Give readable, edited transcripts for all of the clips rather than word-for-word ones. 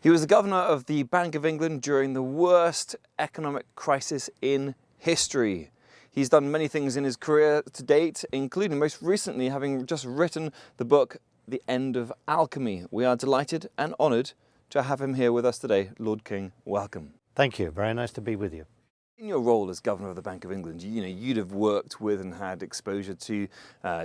He was the governor of the Bank of England during the worst economic crisis in history. He's done many things in his career to date, including most recently having just written the book, The End of Alchemy. We are delighted and honoured to have him here with us today. Lord King, welcome. Thank you. Very nice to be with you. In your role as governor of the Bank of England, you'd have worked with and had exposure to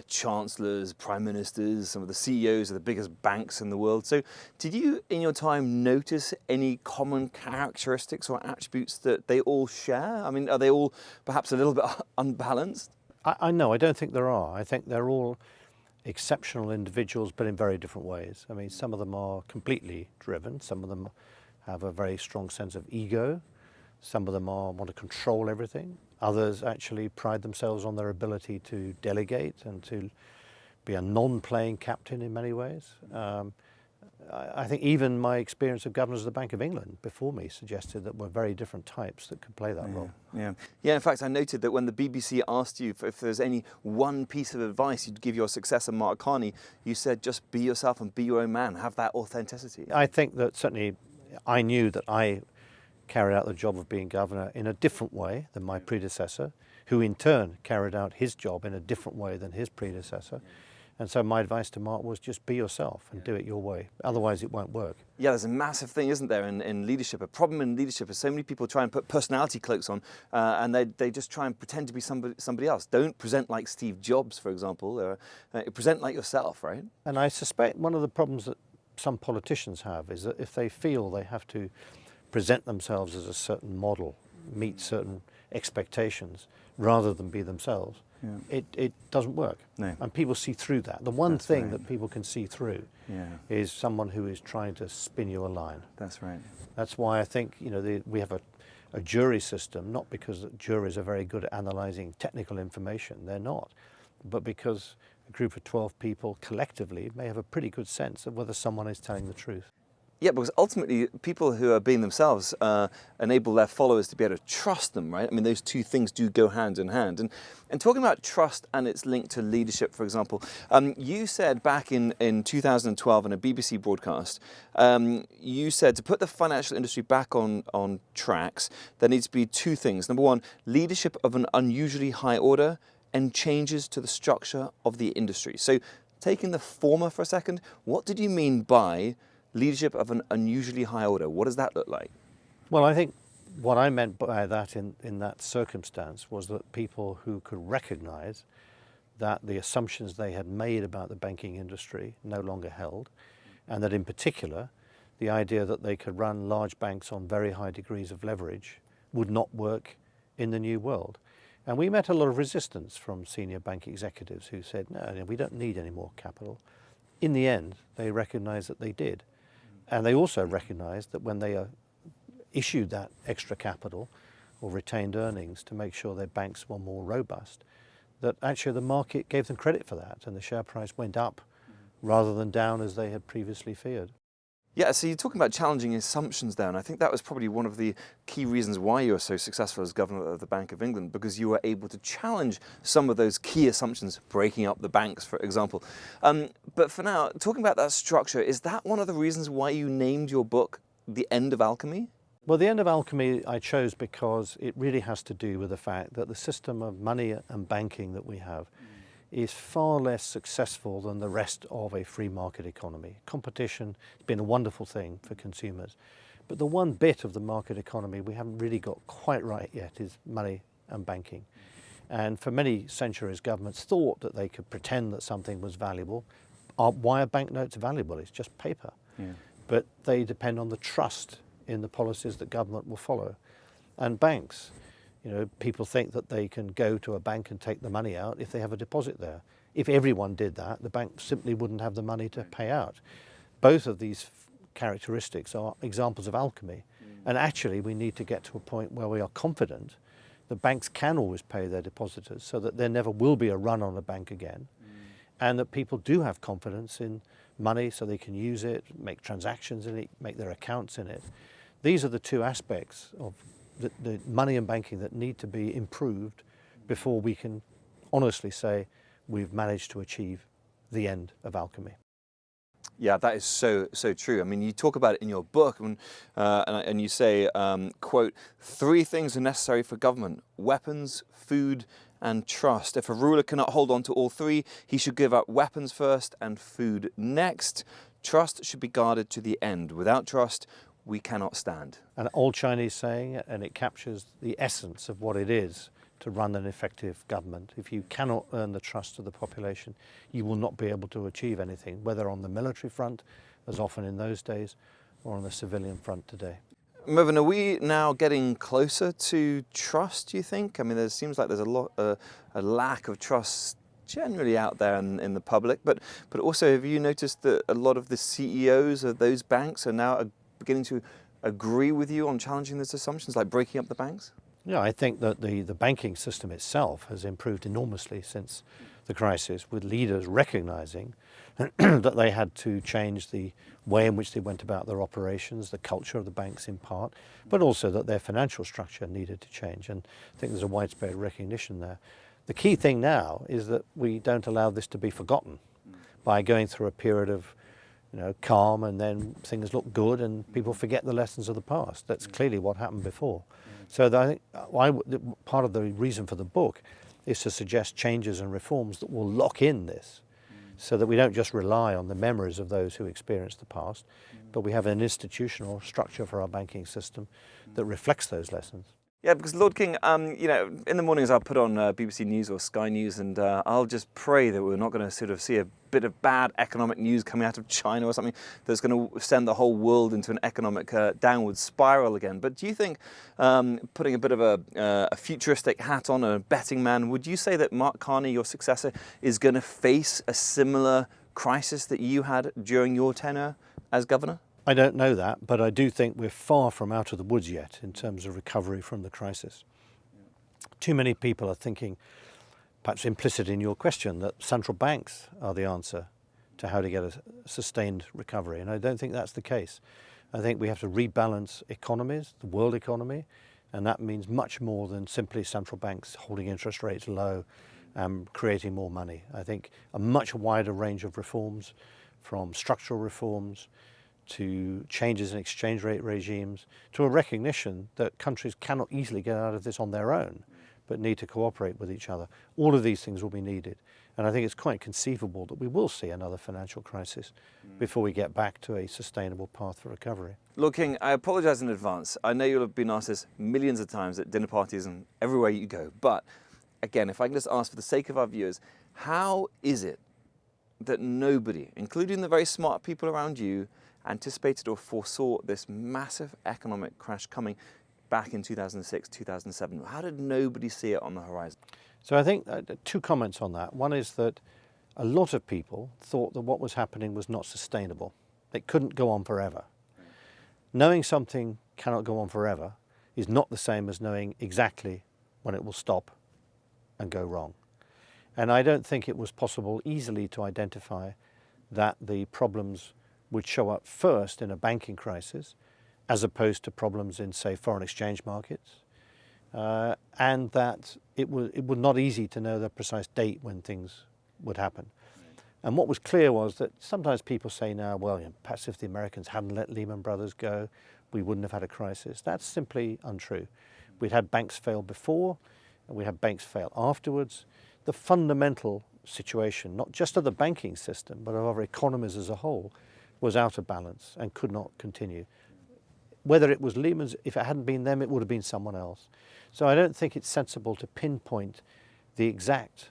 chancellors, prime ministers, some of the CEOs of the biggest banks in the world. So did you, in your time, notice any common characteristics or attributes that they all share? I mean, are they all perhaps a little bit unbalanced? I don't think there are. I think they're all exceptional individuals, but in very different ways. I mean, some of them are completely driven. Some of them have a very strong sense of ego. Some of them want to control everything. Others actually pride themselves on their ability to delegate and to be a non-playing captain in many ways. I think even my experience of governors of the Bank of England before me suggested that we're very different types that could play that role. Yeah. In fact, I noted that when the BBC asked you if there's any one piece of advice you'd give your successor, Mark Carney, you said just be yourself and be your own man, have that authenticity. I think that certainly I knew that I carried out the job of being governor in a different way than my predecessor, who in turn carried out his job in a different way than his predecessor. And so my advice to Mark was just be yourself and do it your way. Otherwise it won't work. Yeah, there's a massive thing, isn't there, in leadership. A problem in leadership is so many people try and put personality cloaks on and they just try and pretend to be somebody else. Don't present like Steve Jobs, for example. Present like yourself, right? And I suspect one of the problems that some politicians have is that if they feel they have to present themselves as a certain model, meet certain expectations, rather than be themselves, it doesn't work. No. And people see through that. The one thing that people can see through is someone who is trying to spin you a line. That's right. That's why I think we have a jury system, not because juries are very good at analysing technical information, they're not, but because a group of 12 people collectively may have a pretty good sense of whether someone is telling the truth. Yeah, because ultimately people who are being themselves enable their followers to be able to trust them, right? I mean, those two things do go hand in hand. And talking about trust and its link to leadership, for example, you said back in 2012 in a BBC broadcast, you said to put the financial industry back on tracks, there needs to be two things. Number one, leadership of an unusually high order and changes to the structure of the industry. So taking the former for a second, what did you mean by leadership of an unusually high order? What does that look like? Well, I think what I meant by that in that circumstance was that people who could recognise that the assumptions they had made about the banking industry no longer held, and that in particular the idea that they could run large banks on very high degrees of leverage would not work in the new world. And we met a lot of resistance from senior bank executives who said, no, we don't need any more capital. In the end, they recognised that they did. And they also recognised that when they issued that extra capital or retained earnings to make sure their banks were more robust, that actually the market gave them credit for that and the share price went up rather than down as they had previously feared. Yeah, so you're talking about challenging assumptions there, and I think that was probably one of the key reasons why you were so successful as governor of the Bank of England, because you were able to challenge some of those key assumptions, breaking up the banks, for example. But for now, talking about that structure, is that one of the reasons why you named your book The End of Alchemy? Well, The End of Alchemy I chose because it really has to do with the fact that the system of money and banking that we have is far less successful than the rest of a free market economy. Competition has been a wonderful thing for consumers. But the one bit of the market economy we haven't really got quite right yet is money and banking. And for many centuries, governments thought that they could pretend that something was valuable. Why are banknotes valuable? It's just paper. But they depend on the trust in the policies that government will follow. And banks, people think that they can go to a bank and take the money out if they have a deposit there. If everyone did that, the bank simply wouldn't have the money to pay out. Both of these characteristics are examples of alchemy. And actually, we need to get to a point where we are confident that banks can always pay their depositors so that there never will be a run on a bank again. And that people do have confidence in money so they can use it, make transactions in it, make their accounts in it. These are the two aspects of the money and banking that need to be improved before we can honestly say we've managed to achieve the end of alchemy. Yeah, that is so true. I mean, you talk about it in your book, and you say, quote, 3 things are necessary for government: weapons, food, and trust. If a ruler cannot hold on to all 3, he should give up weapons first and food next. Trust should be guarded to the end. Without trust, we cannot stand. An old Chinese saying, and it captures the essence of what it is to run an effective government. If you cannot earn the trust of the population, you will not be able to achieve anything, whether on the military front, as often in those days, or on the civilian front today. Mervyn, are we now getting closer to trust, do you think? I mean, there seems like there's a lack of trust generally out there in the public, but also, have you noticed that a lot of the CEOs of those banks are now beginning to agree with you on challenging those assumptions, like breaking up the banks? Yeah, I think that the banking system itself has improved enormously since the crisis, with leaders recognising that they had to change the way in which they went about their operations, the culture of the banks in part, but also that their financial structure needed to change. And I think there's a widespread recognition there. The key thing now is that we don't allow this to be forgotten by going through a period of calm, and then things look good and people forget the lessons of the past. That's clearly what happened before. So I think part of the reason for the book is to suggest changes and reforms that will lock in this, so that we don't just rely on the memories of those who experienced the past, but we have an institutional structure for our banking system that reflects those lessons. Yeah, because Lord King, in the mornings I'll put on BBC News or Sky News, and I'll just pray that we're not going to sort of see a bit of bad economic news coming out of China or something that's going to send the whole world into an economic downward spiral again. But do you think, putting a bit of a futuristic hat on, a betting man, would you say that Mark Carney, your successor, is going to face a similar crisis that you had during your tenure as governor? I don't know that, but I do think we're far from out of the woods yet in terms of recovery from the crisis. Too many people are thinking, perhaps implicit in your question, that central banks are the answer to how to get a sustained recovery, and I don't think that's the case. I think we have to rebalance economies, the world economy, and that means much more than simply central banks holding interest rates low and creating more money. I think a much wider range of reforms, from structural reforms to changes in exchange rate regimes, to a recognition that countries cannot easily get out of this on their own, but need to cooperate with each other. All of these things will be needed. And I think it's quite conceivable that we will see another financial crisis before we get back to a sustainable path for recovery. Lord King, I apologise in advance. I know you'll have been asked this millions of times at dinner parties and everywhere you go. But again, if I can just ask for the sake of our viewers, how is it that nobody, including the very smart people around you, anticipated or foresaw this massive economic crash coming back in 2006, 2007? How did nobody see it on the horizon? So I think 2 comments on that. One is that a lot of people thought that what was happening was not sustainable. It couldn't go on forever. Knowing something cannot go on forever is not the same as knowing exactly when it will stop and go wrong. And I don't think it was possible easily to identify that the problems would show up first in a banking crisis, as opposed to problems in, say, foreign exchange markets, and that it was not easy to know the precise date when things would happen. And what was clear was that sometimes people say now, well, perhaps if the Americans hadn't let Lehman Brothers go, we wouldn't have had a crisis. That's simply untrue. We'd had banks fail before, and we had banks fail afterwards. The fundamental situation, not just of the banking system, but of our economies as a whole, was out of balance and could not continue. Whether it was Lehman's, if it hadn't been them, it would have been someone else. So I don't think it's sensible to pinpoint the exact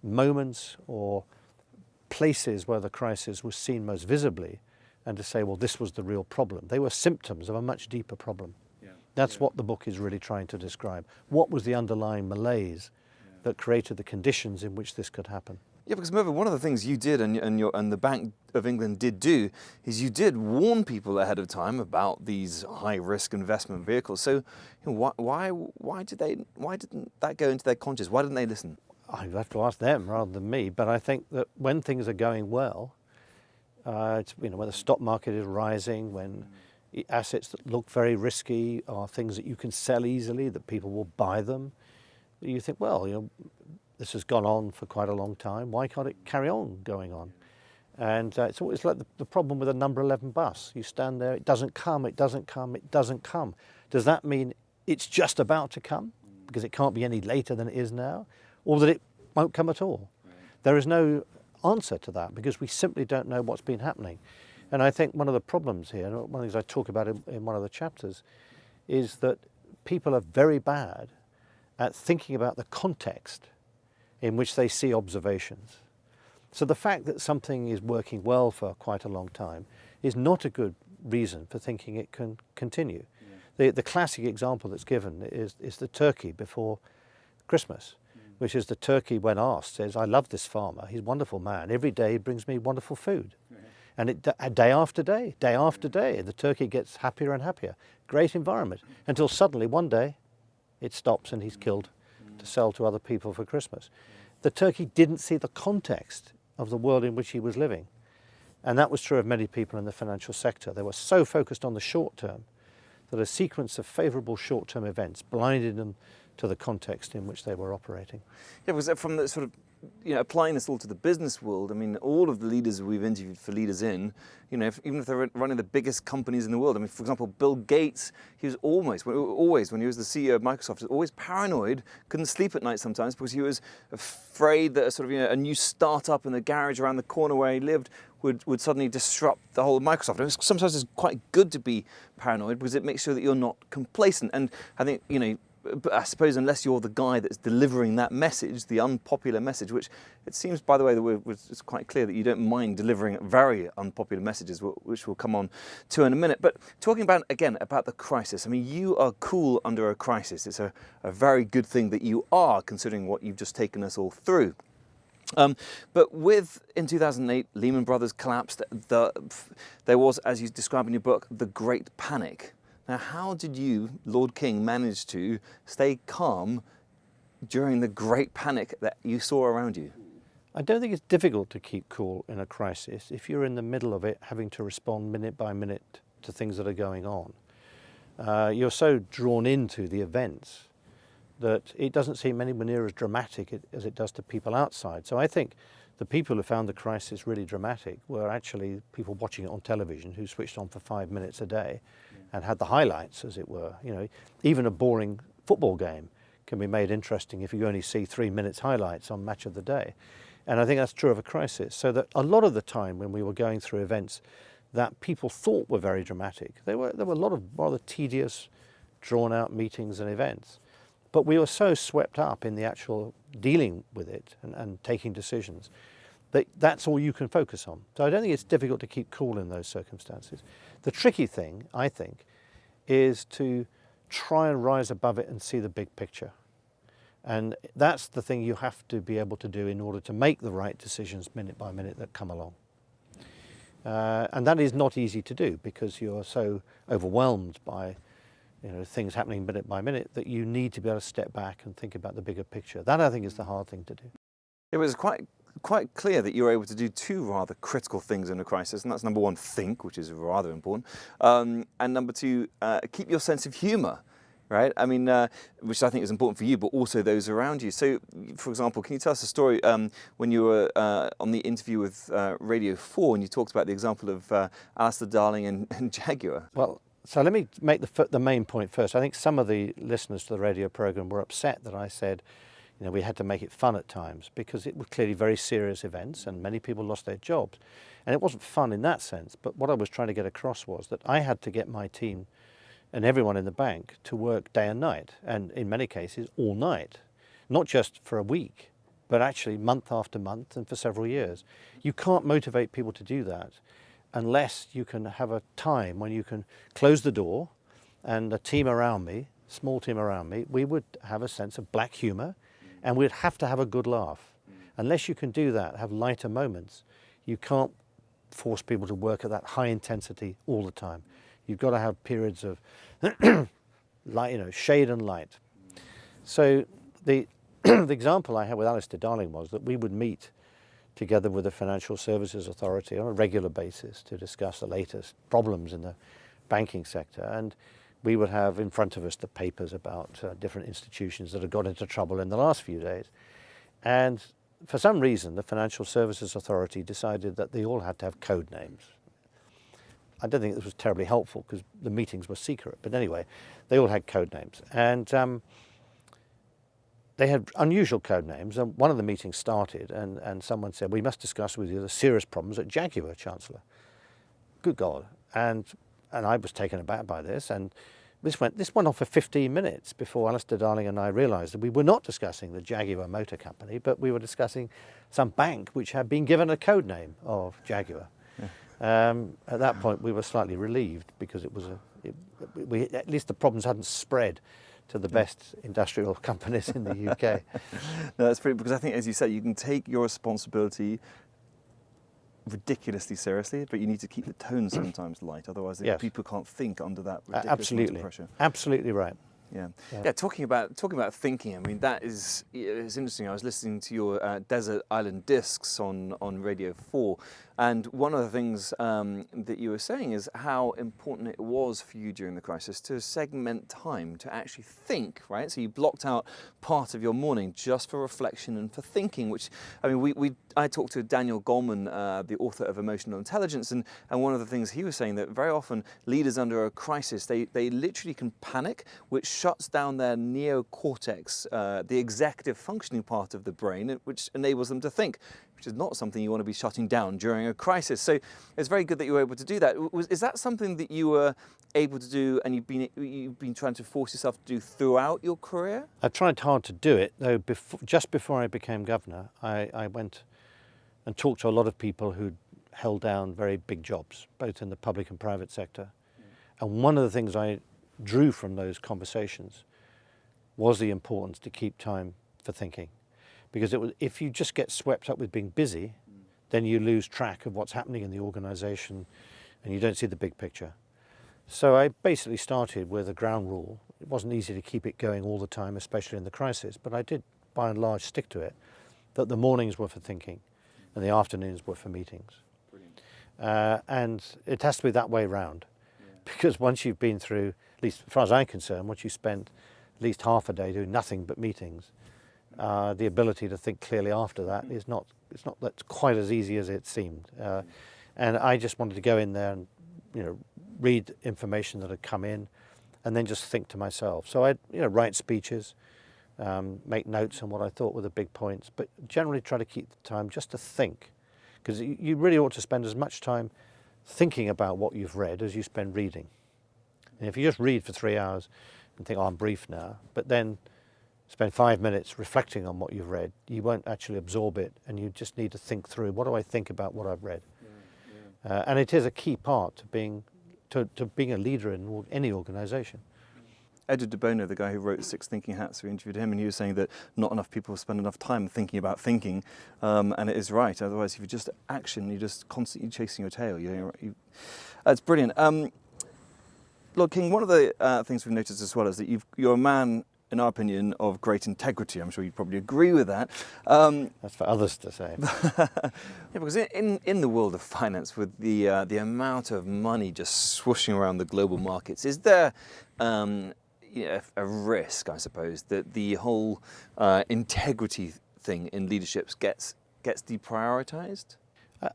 moments or places where the crisis was seen most visibly and to say, well, this was the real problem. They were symptoms of a much deeper problem. That's what the book is really trying to describe. What was the underlying malaise that created the conditions in which this could happen? Yeah, because Mervyn, one of the things you did and the Bank of England did do is you did warn people ahead of time about these high-risk investment vehicles. So why didn't that go into their conscience? Why didn't they listen? I'd have to ask them rather than me. But I think that when things are going well, when the stock market is rising, when assets that look very risky are things that you can sell easily, that people will buy them, you think, well, this has gone on for quite a long time. Why can't it carry on going on? And it's always like the problem with a number 11 bus. You stand there, it doesn't come, it doesn't come, it doesn't come. Does that mean it's just about to come because it can't be any later than it is now, or that it won't come at all? Right. There is no answer to that because we simply don't know what's been happening. And I think one of the problems here, and one of the things I talk about in one of the chapters, is that people are very bad at thinking about the context in which they see observations. So the fact that something is working well for quite a long time is not a good reason for thinking it can continue. Yeah. The classic example that's given is the turkey before Christmas, which is the turkey, when asked, says, I love this farmer, he's a wonderful man, every day he brings me wonderful food. Yeah. And day after day, the turkey gets happier and happier. Great environment, until suddenly one day it stops and he's killed to sell to other people for Christmas. The turkey didn't see the context of the world in which he was living. And that was true of many people in the financial sector. They were so focused on the short term that a sequence of favourable short-term events blinded them to the context in which they were operating. Yeah, was that from the sort of, applying this all to the business world? I mean, all of the leaders we've interviewed for LeadersIn, even if they're running the biggest companies in the world. I mean, for example, Bill Gates, he was always, when he was the CEO of Microsoft, was always paranoid, couldn't sleep at night sometimes because he was afraid that a sort of, a new startup in the garage around the corner where he lived would suddenly disrupt the whole of Microsoft. And sometimes it's quite good to be paranoid because it makes sure that you're not complacent. And I think, but I suppose unless you're the guy that's delivering that message, the unpopular message, which it seems, by the way, that it's quite clear that you don't mind delivering very unpopular messages, which we'll come on to in a minute. But talking about the crisis, I mean, you are cool under a crisis. It's a very good thing that you are, considering what you've just taken us all through. But in 2008, Lehman Brothers collapsed. There was, as you describe in your book, the Great Panic. Now, how did you, Lord King, manage to stay calm during the great panic that you saw around you? I don't think it's difficult to keep cool in a crisis if you're in the middle of it, having to respond minute by minute to things that are going on. You're so drawn into the events that it doesn't seem anywhere near as dramatic as it does to people outside. So I think the people who found the crisis really dramatic were actually people watching it on television who switched on for 5 minutes a day and had the highlights, as it were. Even a boring football game can be made interesting if you only see 3 minutes highlights on Match of the Day. And I think that's true of a crisis. So that a lot of the time when we were going through events that people thought were very dramatic, there were a lot of rather tedious, drawn-out meetings and events. But we were so swept up in the actual dealing with it and taking decisions that that's all you can focus on. So I don't think it's difficult to keep cool in those circumstances. The tricky thing, I think, is to try and rise above it and see the big picture. And that's the thing you have to be able to do in order to make the right decisions minute by minute that come along. And that is not easy to do because you're so overwhelmed by things happening minute by minute that you need to be able to step back and think about the bigger picture. That, I think, is the hard thing to do. It was quite clear that you were able to do two rather critical things in a crisis, and that's number one, think, which is rather important, and number two, keep your sense of humour, right? I mean, which I think is important for you, but also those around you. So, for example, can you tell us a story when you were on the interview with Radio 4 and you talked about the example of Alistair Darling and Jaguar? Well, so let me make the main point first. I think some of the listeners to the radio programme were upset that I said, we had to make it fun at times because it was clearly very serious events and many people lost their jobs. And it wasn't fun in that sense, but what I was trying to get across was that I had to get my team and everyone in the bank to work day and night, and in many cases all night, not just for a week, but actually month after month and for several years. You can't motivate people to do that unless you can have a time when you can close the door and a team around me, small team around me, we would have a sense of black humour and we'd have to have a good laugh. Unless you can do that, have lighter moments, you can't force people to work at that high intensity all the time. You've got to have periods of light, shade and light. So the example I had with Alistair Darling was that we would meet together with the Financial Services Authority on a regular basis to discuss the latest problems in the banking sector. And we would have in front of us the papers about different institutions that had got into trouble in the last few days. And for some reason, the Financial Services Authority decided that they all had to have code names. I don't think this was terribly helpful because the meetings were secret, but anyway, they all had code names. And they had unusual code names, and one of the meetings started, and someone said, "We must discuss with you the serious problems at Jaguar, Chancellor." Good God. And I was taken aback by this, and this went on for 15 minutes before Alistair Darling and I realised that we were not discussing the Jaguar Motor Company, but we were discussing some bank which had been given a code name of Jaguar. Yeah. At that point, we were slightly relieved because at least the problems hadn't spread to the best industrial companies in the UK. No, that's brilliant, because I think, as you said, you can take your responsibility ridiculously seriously, but you need to keep the tone sometimes light, otherwise people can't think under that ridiculous amount of pressure. Absolutely right. Yeah. Talking about thinking, I mean, that is, it's interesting. I was listening to your Desert Island Discs on Radio 4, and one of the things that you were saying is how important it was for you during the crisis to segment time, to actually think, right? So you blocked out part of your morning just for reflection and for thinking, which, I mean, I talked to Daniel Goleman, the author of Emotional Intelligence, and one of the things he was saying that very often leaders under a crisis, they literally can panic, which shuts down their neocortex, the executive functioning part of the brain, which enables them to think, which is not something you want to be shutting down during a crisis. So it's very good that you were able to do that. Is that something that you were able to do and you've been trying to force yourself to do throughout your career? I tried hard to do it, though just before I became governor, I went and talked to a lot of people who'd held down very big jobs, both in the public and private sector. And one of the things I drew from those conversations was the importance to keep time for thinking. Because if you just get swept up with being busy, then you lose track of what's happening in the organisation and you don't see the big picture. So I basically started with a ground rule. It wasn't easy to keep it going all the time, especially in the crisis, but I did by and large stick to it, that the mornings were for thinking and the afternoons were for meetings. And it has to be that way round, because once you've been through, at least as far as I'm concerned, once you spent at least half a day doing nothing but meetings, the ability to think clearly after that it's not that's quite as easy as it seemed. And I just wanted to go in there and read information that had come in, and then just think to myself. So I'd write speeches, make notes on what I thought were the big points, but generally try to keep the time just to think, because you really ought to spend as much time thinking about what you've read as you spend reading. And if you just read for 3 hours and think, "Oh, I'm brief now," but then spend 5 minutes reflecting on what you've read, you won't actually absorb it, and you just need to think through, what do I think about what I've read? And it is a key part to being a leader in any organisation. Edward de Bono, the guy who wrote Six Thinking Hats, we interviewed him, and he was saying that not enough people spend enough time thinking about thinking, and it is right. Otherwise, if you just action, you're just constantly chasing your tail. That's brilliant. Lord King, one of the things we've noticed as well is that you're a man, in our opinion, of great integrity. I'm sure you'd probably agree with that. That's for others to say. Because in the world of finance, with the amount of money just swooshing around the global markets, is there a risk, I suppose, that the whole integrity thing in leadership gets deprioritized?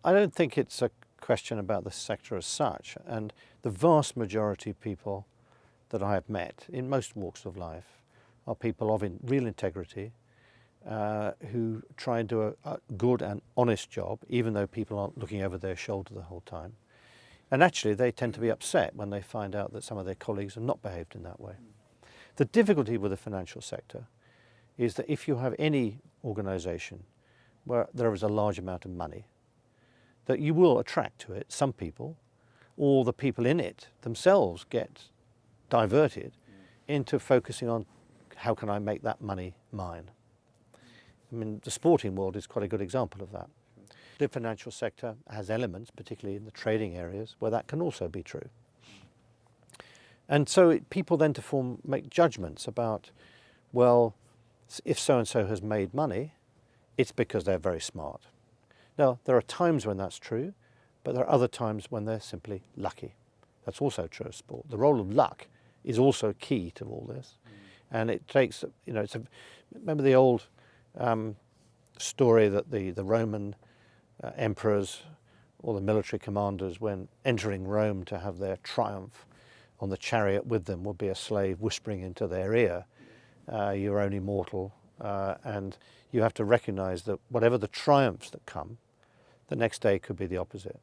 I don't think it's a question about the sector as such, and the vast majority of people that I have met in most walks of life are people of real integrity, who try and do a good and honest job, even though people aren't looking over their shoulder the whole time. And actually, they tend to be upset when they find out that some of their colleagues have not behaved in that way. The difficulty with the financial sector is that if you have any organisation where there is a large amount of money, that you will attract to it some people, or the people in it themselves get diverted into focusing on, how can I make that money mine? I mean, the sporting world is quite a good example of that. The financial sector has elements, particularly in the trading areas, where that can also be true. And so people then make judgments about, well, if so-and-so has made money, it's because they're very smart. Now, there are times when that's true, but there are other times when they're simply lucky. That's also true of sport. The role of luck is also key to all this. And it takes, remember the old story that the Roman emperors or the military commanders, when entering Rome to have their triumph on the chariot with them, would be a slave whispering into their ear, you're only mortal, and you have to recognize that whatever the triumphs that come, the next day could be the opposite.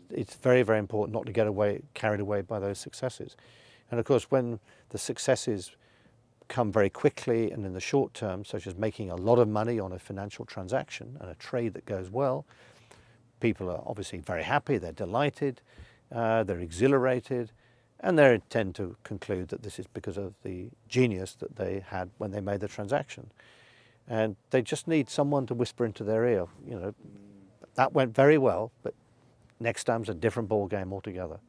It's very, very important not to get carried away by those successes. And of course, when the successes come very quickly and in the short term, such as making a lot of money on a financial transaction and a trade that goes well, people are obviously very happy, they're delighted, they're exhilarated, and they tend to conclude that this is because of the genius that they had when they made the transaction. And they just need someone to whisper into their ear, you know, that went very well, but next time's a different ball game altogether.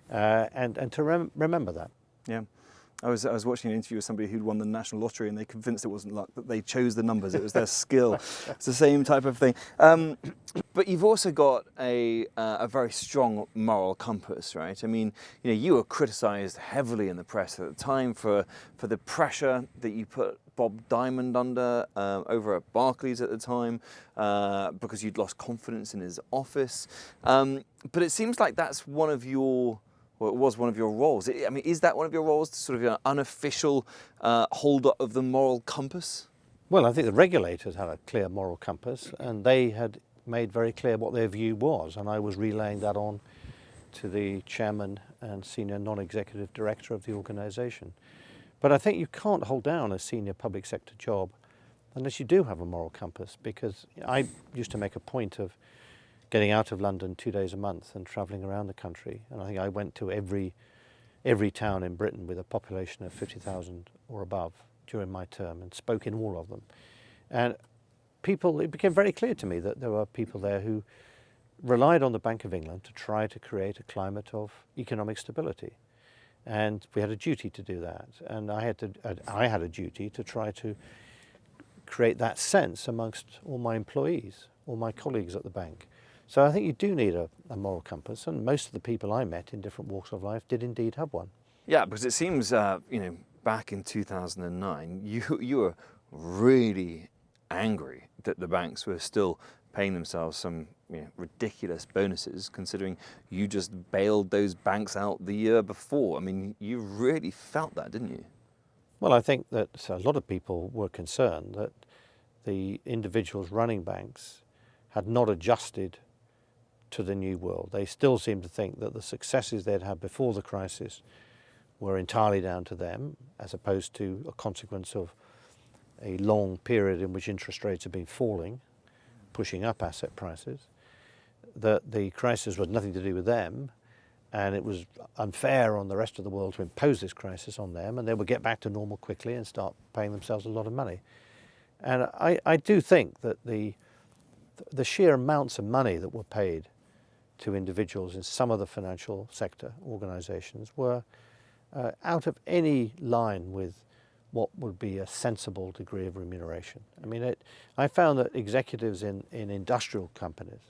And to remember that. Yeah. I was watching an interview with somebody who'd won the national lottery, and they convinced it wasn't luck, that they chose the numbers. It was their skill. It's the same type of thing. But you've also got a very strong moral compass, right? I mean, you know, you were criticised heavily in the press at the time for the pressure that you put Bob Diamond under over at Barclays at the time, because you'd lost confidence in his office. But it seems like that's one of your... Well, it was one of your roles. I mean, is that one of your roles, to sort of, you know, unofficial holder of the moral compass? Well, I think the regulators had a clear moral compass, and they had made very clear what their view was, and I was relaying that on to the chairman and senior non-executive director of the organisation. But I think you can't hold down a senior public sector job unless you do have a moral compass, because I used to make a point of getting out of London 2 days a month and travelling around the country. And I think I went to every town in Britain with a population of 50,000 or above during my term and spoke in all of them. And it became very clear to me that there were people there who relied on the Bank of England to try to create a climate of economic stability. And we had a duty to do that. And I had a duty to try to create that sense amongst all my employees, all my colleagues at the bank. So I think you do need a moral compass, and most of the people I met in different walks of life did indeed have one. Yeah, because it seems, you know, back in 2009, you were really angry that the banks were still paying themselves some, you know, ridiculous bonuses, considering you just bailed those banks out the year before. I mean, you really felt that, didn't you? Well, I think that a lot of people were concerned that the individuals running banks had not adjusted to the new world. They still seem to think that the successes they'd had before the crisis were entirely down to them, as opposed to a consequence of a long period in which interest rates have been falling, pushing up asset prices, that the crisis was nothing to do with them, and it was unfair on the rest of the world to impose this crisis on them, and they would get back to normal quickly and start paying themselves a lot of money. And I do think that the sheer amounts of money that were paid to individuals in some of the financial sector organisations were out of any line with what would be a sensible degree of remuneration. I mean, I found that executives in industrial companies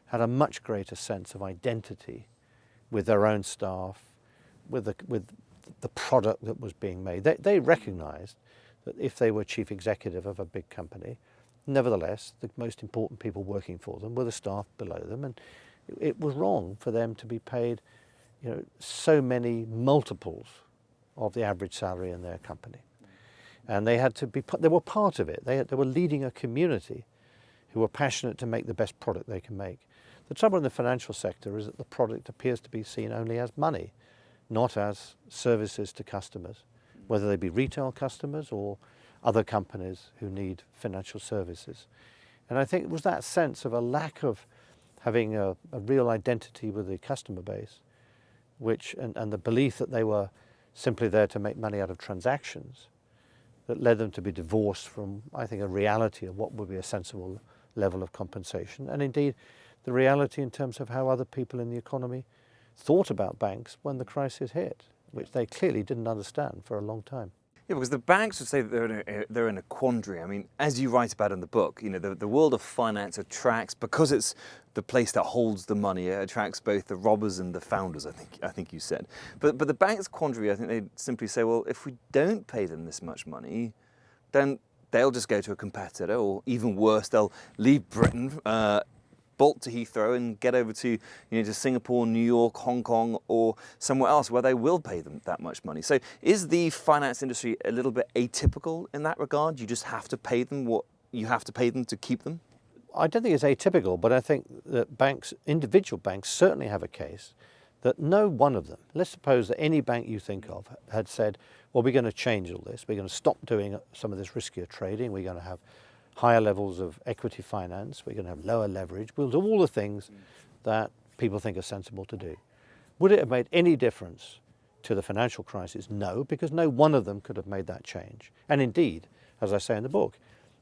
had a much greater sense of identity with their own staff, with the product that was being made. They recognised that if they were chief executive of a big company, nevertheless, the most important people working for them were the staff below them, and it was wrong for them to be paid, you know, so many multiples of the average salary in their company. And they had to be, they were part of it. They were leading a community who were passionate to make the best product they can make. The trouble in the financial sector is that the product appears to be seen only as money, not as services to customers, whether they be retail customers or other companies who need financial services. And I think it was that sense of a lack of having a real identity with the customer base, and the belief that they were simply there to make money out of transactions, that led them to be divorced from, I think, a reality of what would be a sensible level of compensation, and indeed the reality in terms of how other people in the economy thought about banks when the crisis hit, which they clearly didn't understand for a long time. Yeah, because the banks would say that they're in a quandary. I mean, as you write about in the book, you know, the world of finance attracts, because it's the place that holds the money, it attracts both the robbers and the founders, I think you said. But the bank's quandary, I think they'd simply say, well, if we don't pay them this much money, then they'll just go to a competitor, or even worse, they'll leave Britain, bolt to Heathrow and get over to, to Singapore, New York, Hong Kong, or somewhere else where they will pay them that much money. So is the finance industry a little bit atypical in that regard? You just have to pay them what you have to pay them to keep them? I don't think it's atypical, but I think that banks, individual banks, certainly have a case that no one of them, let's suppose that any bank you think of had said, well, we're going to change all this, we're going to stop doing some of this riskier trading, we're going to have higher levels of equity finance, we're going to have lower leverage, we'll do all the things that people think are sensible to do. Would it have made any difference to the financial crisis? No, because no one of them could have made that change. And indeed, as I say in the book,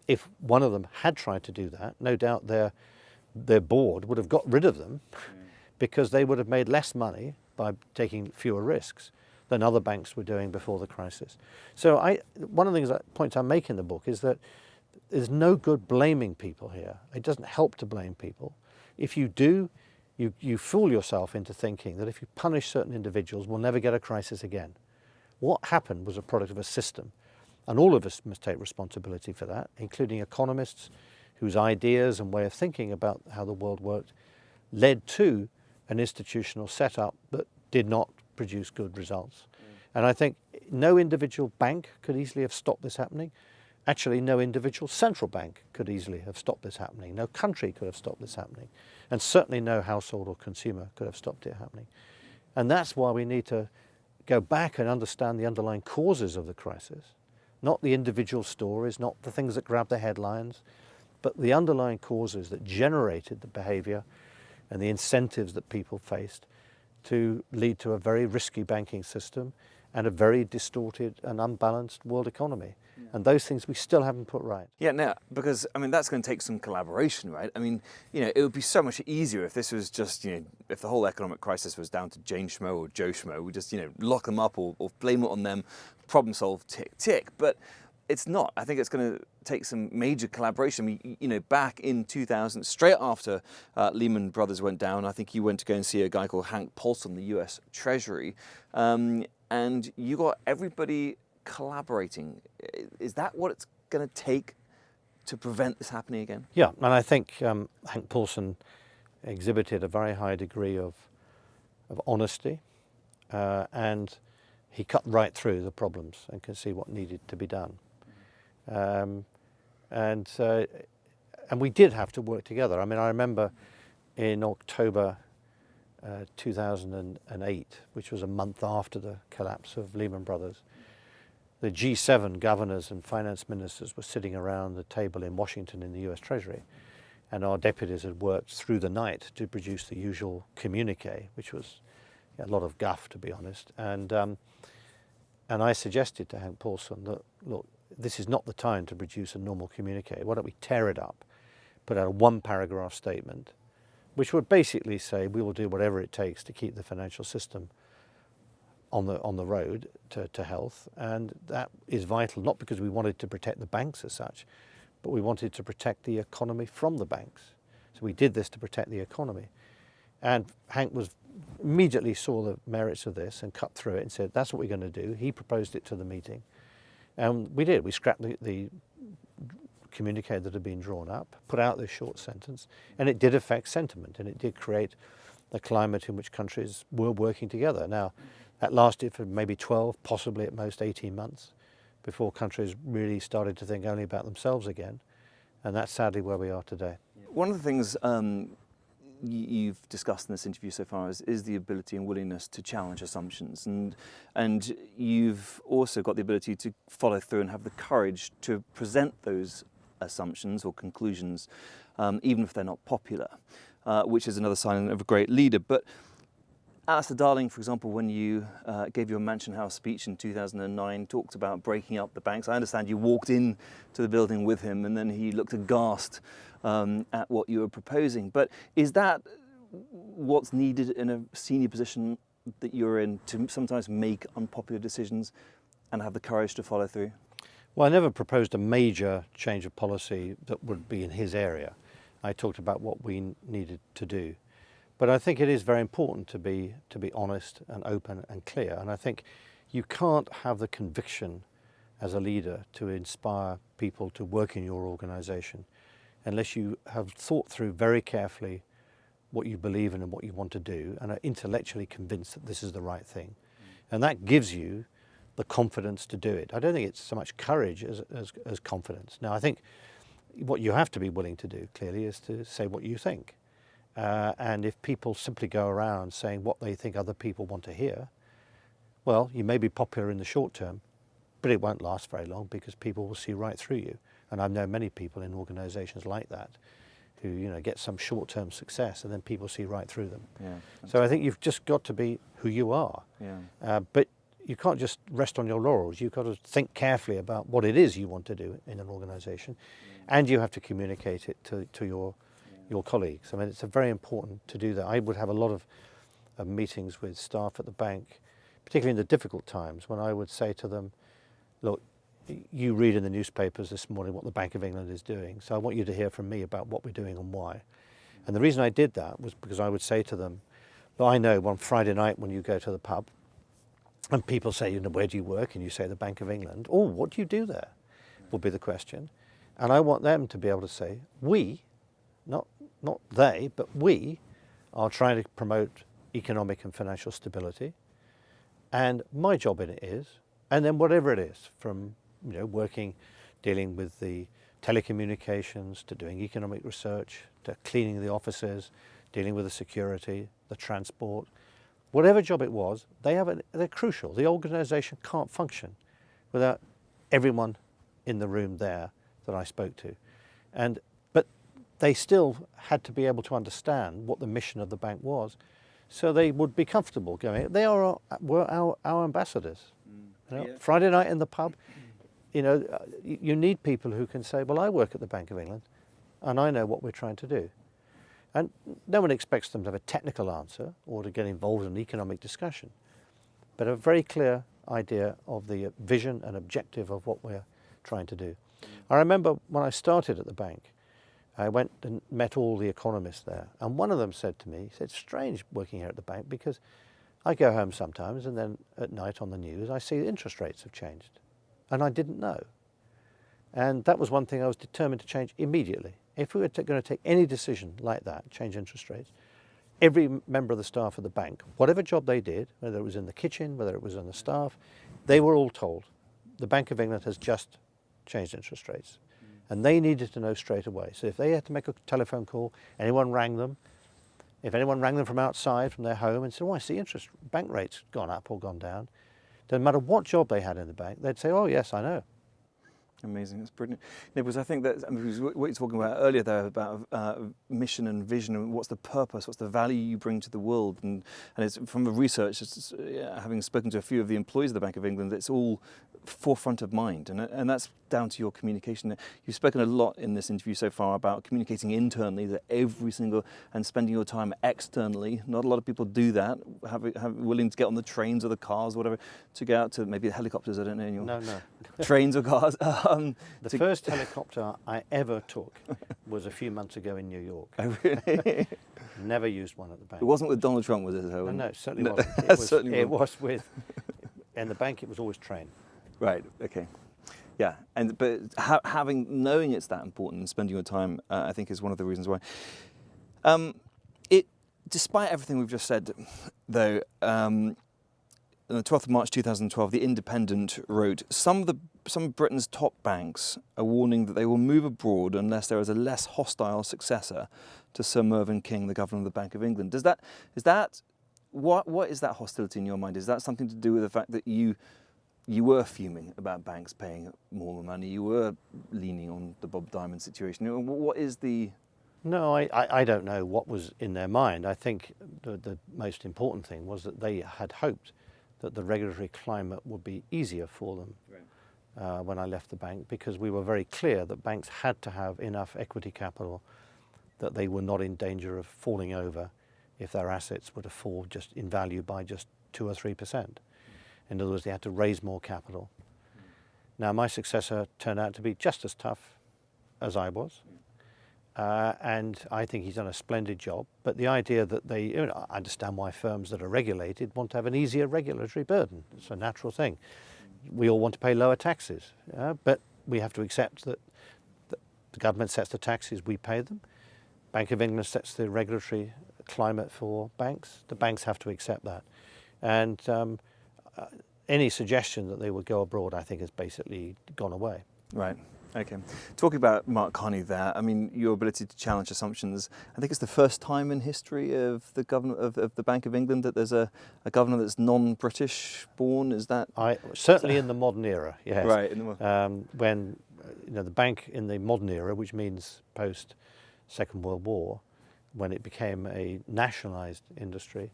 if one of them had tried to do that, no doubt their board would have got rid of them because they would have made less money by taking fewer risks than other banks were doing before the crisis. So one of the points I make in the book is that there's no good blaming people here. It doesn't help to blame people. If you do, you fool yourself into thinking that if you punish certain individuals, we'll never get a crisis again. What happened was a product of a system, and all of us must take responsibility for that, including economists whose ideas and way of thinking about how the world worked led to an institutional setup that did not produce good results. And I think no individual bank could easily have stopped this happening. Actually, no individual central bank could easily have stopped this happening. No country could have stopped this happening. And certainly no household or consumer could have stopped it happening. And that's why we need to go back and understand the underlying causes of the crisis, not the individual stories, not the things that grab the headlines, but the underlying causes that generated the behavior and the incentives that people faced to lead to a very risky banking system and a very distorted and unbalanced world economy. Yeah. And those things we still haven't put right. Yeah, no, because, that's going to take some collaboration, right? It would be so much easier if this was just, if the whole economic crisis was down to Jane Schmo or Joe Schmo, we just, lock them up or blame it on them, problem solve, tick, tick. But it's not. I think it's going to take some major collaboration. Back in 2000, straight after Lehman Brothers went down, I think you went to go and see a guy called Hank Paulson, the US Treasury, and you got everybody collaborating. Is that what it's going to take to prevent this happening again? Yeah, and I think Hank Paulson exhibited a very high degree of honesty, and he cut right through the problems and could see what needed to be done. And we did have to work together. I remember in October 2008, which was a month after the collapse of Lehman Brothers, the G7 governors and finance ministers were sitting around the table in Washington in the US Treasury, and our deputies had worked through the night to produce the usual communique, which was a lot of guff, to be honest. And I suggested to Hank Paulson that, look, this is not the time to produce a normal communique. Why don't we tear it up, put out a one-paragraph statement, which would basically say we will do whatever it takes to keep the financial system on the road to health, and that is vital, not because we wanted to protect the banks as such, but we wanted to protect the economy from the banks. So we did this to protect the economy. And Hank immediately saw the merits of this and cut through it and said, that's what we're going to do. He proposed it to the meeting. And we did. We scrapped the communique that had been drawn up, put out this short sentence, and it did affect sentiment, and it did create a climate in which countries were working together. Now, that lasted for maybe 12, possibly at most 18 months, before countries really started to think only about themselves again. And that's sadly where we are today. One of the things you've discussed in this interview so far is the ability and willingness to challenge assumptions, and you've also got the ability to follow through and have the courage to present those assumptions or conclusions, even if they're not popular, which is another sign of a great leader. But Alistair Darling, for example, when you gave your Mansion House speech in 2009, talked about breaking up the banks. I understand you walked in to the building with him and then he looked aghast at what you were proposing. But is that what's needed in a senior position that you're in, to sometimes make unpopular decisions and have the courage to follow through? Well, I never proposed a major change of policy that would be in his area. I talked about what we needed to do. But I think it is very important to be honest and open and clear. And I think you can't have the conviction as a leader to inspire people to work in your organisation unless you have thought through very carefully what you believe in and what you want to do and are intellectually convinced that this is the right thing. And that gives you the confidence to do it. I don't think it's so much courage as confidence. Now, I think what you have to be willing to do, clearly, is to say what you think. And if people simply go around saying what they think other people want to hear, well, you may be popular in the short term, but it won't last very long because people will see right through you. And I've known many people in organisations like that who, you know, get some short-term success and then people see right through them. Yeah, so I think you've just got to be who you are. Yeah. But you can't just rest on your laurels. You've got to think carefully about what it is you want to do in an organisation, and you have to communicate it to your colleagues. I mean, it's very important to do that. I would have a lot of meetings with staff at the bank, particularly in the difficult times, when I would say to them, look, you read in the newspapers this morning what the Bank of England is doing, so I want you to hear from me about what we're doing and why. And the reason I did that was because I would say to them, well, I know on Friday night when you go to the pub and people say, you know, where do you work? And you say the Bank of England. Oh, what do you do there? Will be the question. And I want them to be able to say, we, not they, but we are trying to promote economic and financial stability. And my job in it is, and then whatever it is, from, you know, dealing with the telecommunications, to doing economic research, to cleaning the offices, dealing with the security, the transport, whatever job it was, they're crucial. The organisation can't function without everyone in the room there that I spoke to. But they still had to be able to understand what the mission of the bank was, so they would be comfortable going. They were our ambassadors. You know, Yeah. Friday night in the pub, you know, you need people who can say, well, I work at the Bank of England and I know what we're trying to do. And no one expects them to have a technical answer or to get involved in an economic discussion, but a very clear idea of the vision and objective of what we're trying to do. I remember when I started at the bank, I went and met all the economists there, and one of them said to me, he said, it's strange working here at the bank because I go home sometimes and then at night on the news I see interest rates have changed, and I didn't know. And that was one thing I was determined to change immediately. If we were going to take any decision like that, change interest rates, every member of the staff of the bank, whatever job they did, whether it was in the kitchen, whether it was on the staff, they were all told, the Bank of England has just changed interest rates. And they needed to know straight away. So if they had to make a telephone call, anyone rang them, if anyone rang them from outside, from their home, and said, oh, I see bank rates gone up or gone down, doesn't matter what job they had in the bank, they'd say, oh, yes, I know. Amazing, that's brilliant. No, because I think that what you're talking about earlier there about mission and vision and what's the purpose, what's the value you bring to the world, and it's from the research, having spoken to a few of the employees of the Bank of England, it's all forefront of mind, and that's down to your communication. You've spoken a lot in this interview so far about communicating internally, that and spending your time externally. Not a lot of people do that, willing to get on the trains or the cars or whatever, to go out to maybe the helicopters, I don't know, No. trains or cars. The first helicopter I ever took was a few months ago in New York. Oh, really? Never used one at the bank. It wasn't with Donald Trump, was it? No, it certainly wasn't. It was with, in the bank it was always train. Right, okay. Yeah, but knowing it's that important and spending your time, I think is one of the reasons why. Despite everything we've just said, though, on the 12th of March 2012, The Independent wrote, some of Britain's top banks are warning that they will move abroad unless there is a less hostile successor to Sir Mervyn King, the Governor of the Bank of England. What is that hostility in your mind? Is that something to do with the fact that you were fuming about banks paying more money, you were leaning on the Bob Diamond situation? What is the... No, I don't know what was in their mind. I think the most important thing was that they had hoped that the regulatory climate would be easier for them when I left the bank, because we were very clear that banks had to have enough equity capital that they were not in danger of falling over if their assets were to fall just in value by just 2 or 3%. In other words, they had to raise more capital. Now, my successor turned out to be just as tough as I was. And I think he's done a splendid job. But the idea that I understand why firms that are regulated want to have an easier regulatory burden. It's a natural thing. we all want to pay lower taxes, but we have to accept that the government sets the taxes, we pay them. Bank of England sets the regulatory climate for banks. The banks have to accept that. And any suggestion that they would go abroad, I think, has basically gone away. Right. Okay. Talking about Mark Carney there, I mean, your ability to challenge assumptions, I think it's the first time in history of the governor of the Bank of England that there's a governor that's non-British born. Is that certainly in the modern era? Yes. Right. When the bank in the modern era, which means post Second World War, when it became a nationalised industry,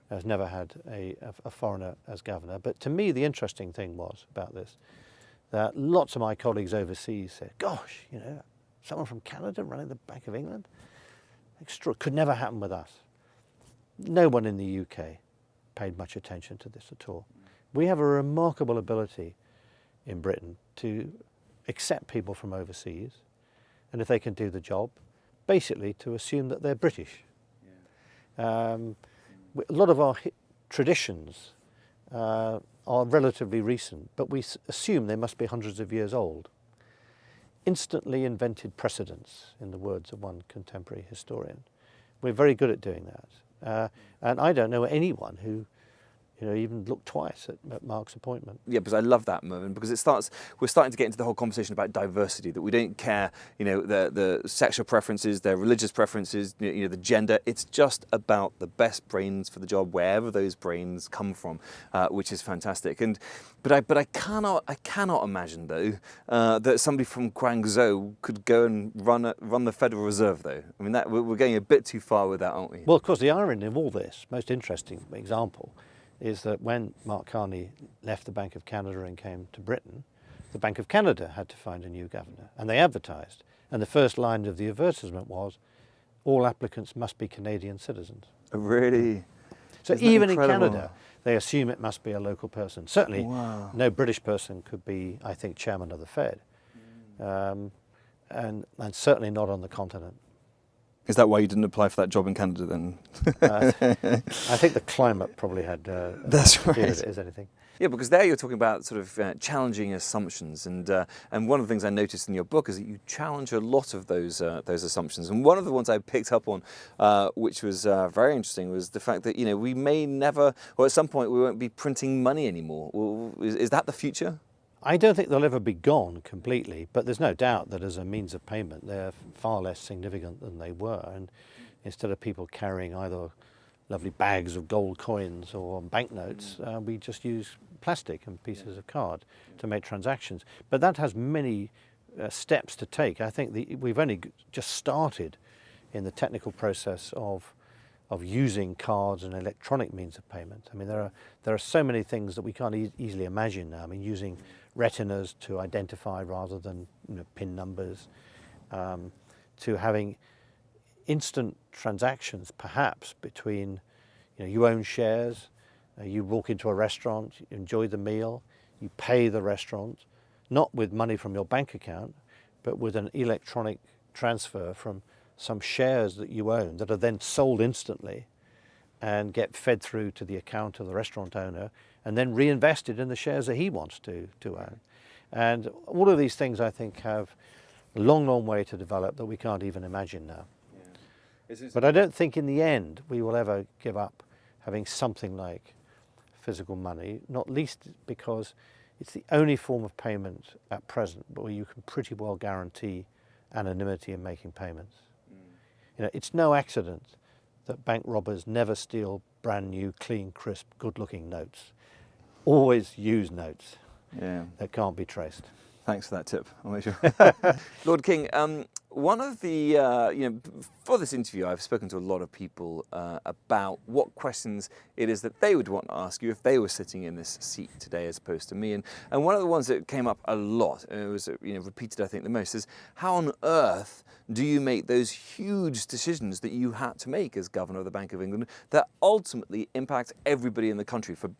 has never had a foreigner as governor. But to me, the interesting thing was about this, that lots of my colleagues overseas said, gosh, someone from Canada running the Bank of England? Could never happen with us. No one in the UK paid much attention to this at all. We have a remarkable ability in Britain to accept people from overseas, and if they can do the job, basically to assume that they're British. A lot of our traditions are relatively recent, but we assume they must be hundreds of years old. Instantly invented precedents, in the words of one contemporary historian. We're very good at doing that. And I don't know anyone who even looked twice at Mark's appointment. Yeah, because I love that, Mervyn, because we're starting to get into the whole conversation about diversity, that we don't care, the sexual preferences, their religious preferences, the gender. It's just about the best brains for the job, wherever those brains come from, which is fantastic. But I cannot imagine though that somebody from Guangzhou could go and run the Federal Reserve though. I mean, we're going a bit too far with that, aren't we? Well, of course, the irony of all this, most interesting example, is that when Mark Carney left the Bank of Canada and came to Britain, the Bank of Canada had to find a new governor, and they advertised. And the first line of the advertisement was, all applicants must be Canadian citizens. Really? So even in Canada, they assume it must be a local person. Certainly, no British person could be, I think, chairman of the Fed, and certainly not on the continent. Is that why you didn't apply for that job in Canada then? I think the climate probably had That's right. As anything. Yeah, because there you're talking about sort of challenging assumptions, and one of the things I noticed in your book is that you challenge a lot of those assumptions. And one of the ones I picked up on, which was very interesting, was the fact that we may never, or at some point we won't be printing money anymore. Well, is that the future? I don't think they'll ever be gone completely, but there's no doubt that as a means of payment, they're far less significant than they were. And instead of people carrying either lovely bags of gold coins or banknotes, we just use plastic and pieces of card to make transactions. But that has many steps to take. I think we've only just started in the technical process of using cards and electronic means of payment. I mean, there are so many things that we can't easily imagine now. I mean, using retinas to identify rather than PIN numbers, to having instant transactions, perhaps between, you own shares, you walk into a restaurant, you enjoy the meal, you pay the restaurant, not with money from your bank account, but with an electronic transfer from some shares that you own that are then sold instantly and get fed through to the account of the restaurant owner and then reinvested in the shares that he wants to own. And all of these things, I think, have a long, long way to develop that we can't even imagine now. Yeah. But I don't think in the end we will ever give up having something like physical money, not least because it's the only form of payment at present where you can pretty well guarantee anonymity in making payments. It's no accident that bank robbers never steal brand new, clean, crisp, good-looking notes. Always use notes that can't be traced. Thanks for that tip. I'll make sure. Lord King, one of the, for this interview, I've spoken to a lot of people about what questions it is that they would want to ask you if they were sitting in this seat today as opposed to me. And one of the ones that came up a lot, and it was repeated I think the most, is how on earth do you make those huge decisions that you had to make as Governor of the Bank of England that ultimately impact everybody in the country for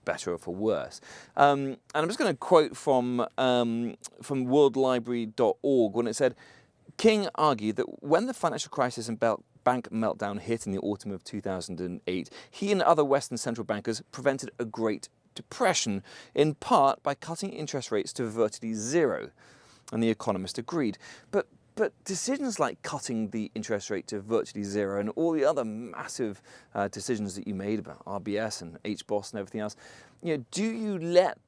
better or for worse? And I'm just going to quote from worldlibrary.org when it said, King argued that when the financial crisis and bank meltdown hit in the autumn of 2008, he and other Western central bankers prevented a great Depression, in part by cutting interest rates to virtually zero. And the economist agreed. But decisions like cutting the interest rate to virtually zero and all the other massive decisions that you made about RBS and HBOS and everything else, do you let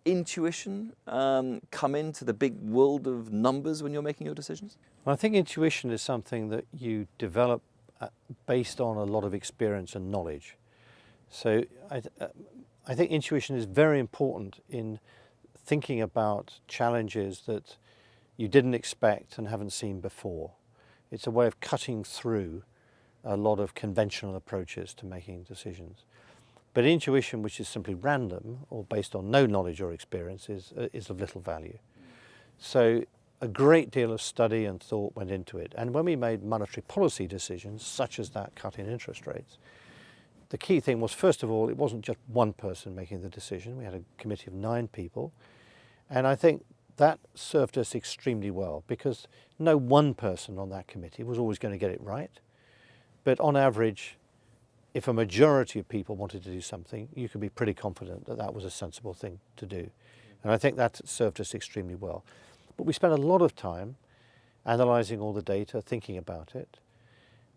intuition come into the big world of numbers when you're making your decisions? Well, I think intuition is something that you develop based on a lot of experience and knowledge. So I think intuition is very important in thinking about challenges that you didn't expect and haven't seen before. It's a way of cutting through a lot of conventional approaches to making decisions. But intuition, which is simply random or based on no knowledge or experience, is of little value. So a great deal of study and thought went into it. And when we made monetary policy decisions, such as that cut in interest rates, the key thing was, first of all, it wasn't just one person making the decision. We had a committee of 9 people. And I think that served us extremely well, because no one person on that committee was always going to get it right. But on average, if a majority of people wanted to do something, you could be pretty confident that that was a sensible thing to do. And I think that served us extremely well. But we spent a lot of time analysing all the data, thinking about it.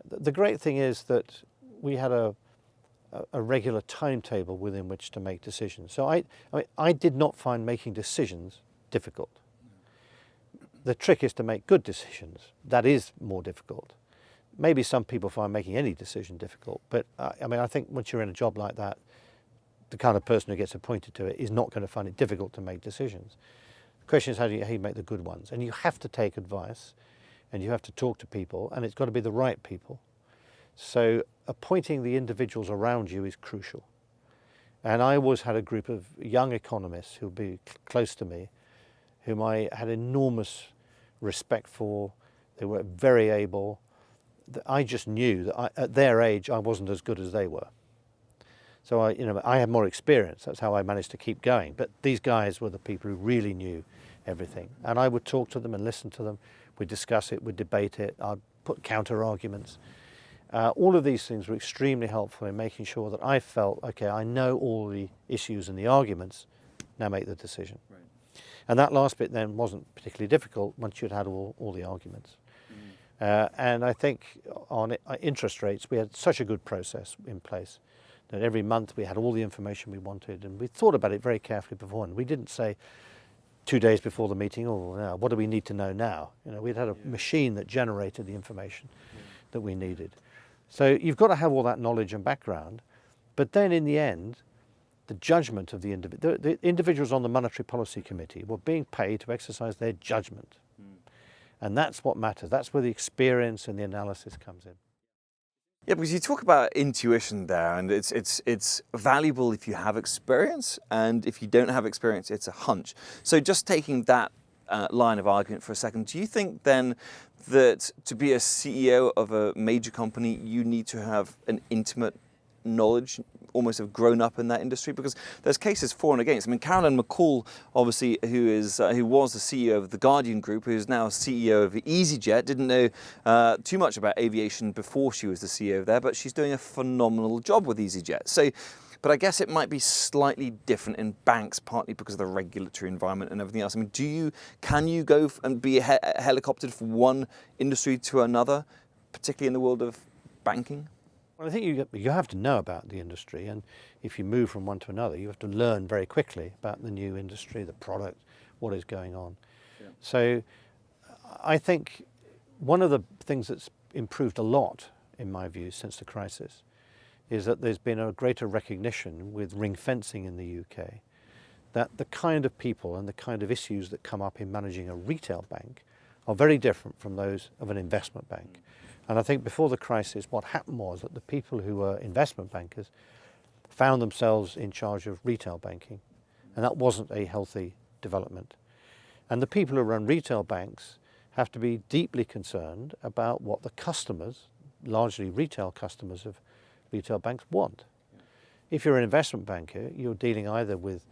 The great thing is that we had a regular timetable within which to make decisions. So I did not find making decisions difficult. The trick is to make good decisions. That is more difficult. Maybe some people find making any decision difficult, but I think once you're in a job like that, the kind of person who gets appointed to it is not going to find it difficult to make decisions. The question is how do you make the good ones? And you have to take advice, and you have to talk to people, and it's got to be the right people. So appointing the individuals around you is crucial. And I always had a group of young economists who would be close to me, whom I had enormous respect for. They were very able. I just knew that at their age I wasn't as good as they were. So I had more experience. That's how I managed to keep going. But these guys were the people who really knew everything. And I would talk to them and listen to them. We'd discuss it, we'd debate it, I'd put counter arguments. All of these things were extremely helpful in making sure that I felt, okay, I know all the issues and the arguments, now make the decision. Right. And that last bit then wasn't particularly difficult once you'd had all the arguments. And I think on interest rates, we had such a good process in place that every month we had all the information we wanted, and we thought about it very carefully beforehand. We didn't say 2 days before the meeting, oh, now, what do we need to know now? We'd had a machine that generated the information that we needed. So you've got to have all that knowledge and background, but then in the end, the judgment of the individuals on the Monetary Policy Committee were being paid to exercise their judgment. And that's what matters. That's where the experience and the analysis comes in. Yeah, because you talk about intuition there, and it's valuable if you have experience, and if you don't have experience, it's a hunch. So just taking that line of argument for a second, do you think then that to be a CEO of a major company, you need to have an intimate knowledge, almost have grown up in that industry? Because there's cases for and against. I mean, Caroline McCall, obviously, who was the CEO of the Guardian Group, who's now CEO of EasyJet, didn't know too much about aviation before she was the CEO there, but she's doing a phenomenal job with EasyJet. So, but I guess it might be slightly different in banks, partly because of the regulatory environment and everything else. I mean, can you go and be helicoptered from one industry to another, particularly in the world of banking? Well, I think you have to know about the industry, and if you move from one to another, you have to learn very quickly about the new industry, the product, what is going on. Yeah. So I think one of the things that's improved a lot, in my view, since the crisis, is that there's been a greater recognition with ring fencing in the UK that the kind of people and the kind of issues that come up in managing a retail bank are very different from those of an investment bank. And I think before the crisis, what happened was that the people who were investment bankers found themselves in charge of retail banking, and that wasn't a healthy development. And the people who run retail banks have to be deeply concerned about what the customers, largely retail customers of retail banks, want. If you're an investment banker, you're dealing either with